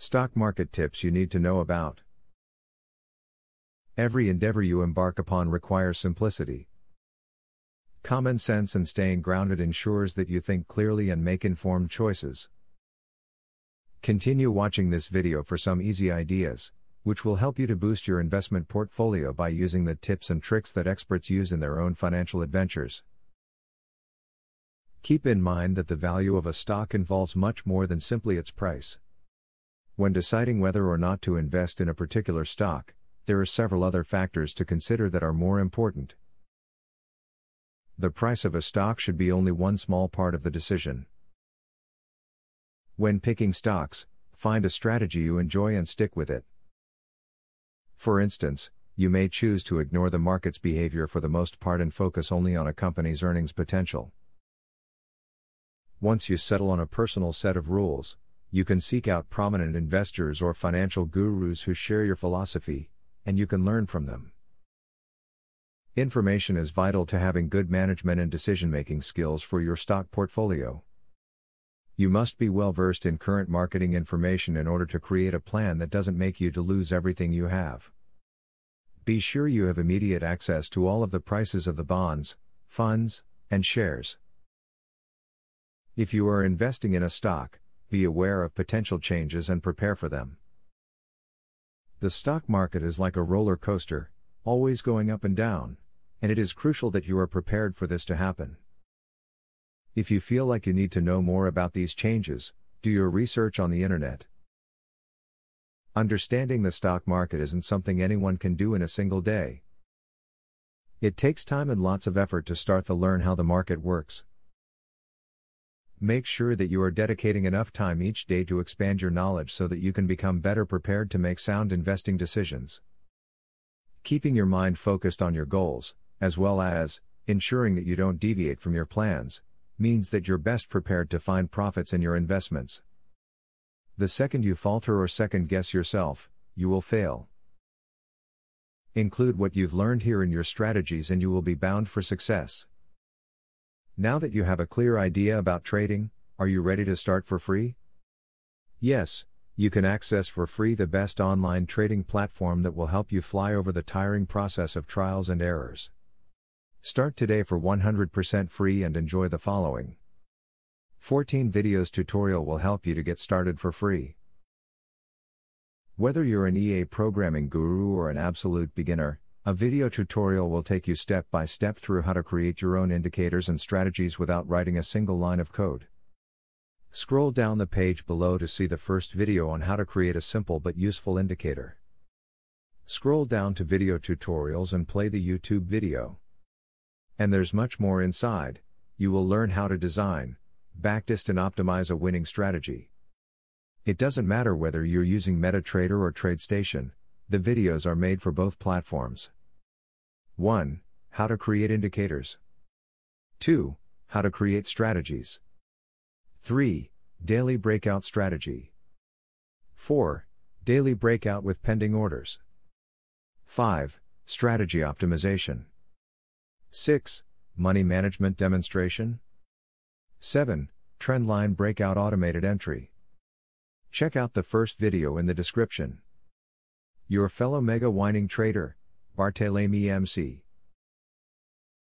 Stock market tips you need to know about. Every endeavor you embark upon requires simplicity. Common sense and staying grounded ensures that you think clearly and make informed choices. Continue watching this video for some easy ideas, which will help you to boost your investment portfolio by using the tips and tricks that experts use in their own financial adventures. Keep in mind that the value of a stock involves much more than simply its price. When deciding whether or not to invest in a particular stock, there are several other factors to consider that are more important. The price of a stock should be only one small part of the decision. When picking stocks, find a strategy you enjoy and stick with it. For instance, you may choose to ignore the market's behavior for the most part and focus only on a company's earnings potential. Once you settle on a personal set of rules, you can seek out prominent investors or financial gurus who share your philosophy, and you can learn from them. Information is vital to having good management and decision-making skills for your stock portfolio. You must be well versed in current marketing information in order to create a plan that doesn't make you to lose everything you have. Be sure you have immediate access to all of the prices of the bonds, funds, and shares. If you are investing in a stock, be aware of potential changes and prepare for them. The stock market is like a roller coaster, always going up and down, and it is crucial that you are prepared for this to happen. If you feel like you need to know more about these changes, do your research on the internet. Understanding the stock market isn't something anyone can do in a single day. It takes time and lots of effort to learn how the market works. Make sure that you are dedicating enough time each day to expand your knowledge so that you can become better prepared to make sound investing decisions. Keeping your mind focused on your goals, as well as ensuring that you don't deviate from your plans, means that you're best prepared to find profits in your investments. The second you falter or second guess yourself, you will fail. Include what you've learned here in your strategies and you will be bound for success. Now that you have a clear idea about trading, are you ready to start for free? Yes, you can access for free the best online trading platform that will help you fly over the tiring process of trials and errors. Start today for 100% free and enjoy the following 14 videos tutorial will help you to get started for free. Whether you're an EA programming guru or an absolute beginner, a video tutorial will take you step by step through how to create your own indicators and strategies without writing a single line of code. Scroll down the page below to see the first video on how to create a simple but useful indicator. Scroll down to video tutorials and play the YouTube video. And there's much more inside. You will learn how to design, backtest and optimize a winning strategy. It doesn't matter whether you're using MetaTrader or TradeStation, the videos are made for both platforms. 1. How to create indicators. 2. How to create strategies. 3. Daily breakout strategy. 4. Daily breakout with pending orders. 5. Strategy optimization. 6. Money management demonstration. 7. Trendline breakout automated entry. Check out the first video in the description. Your fellow mega winning trader, Barthélemy MC.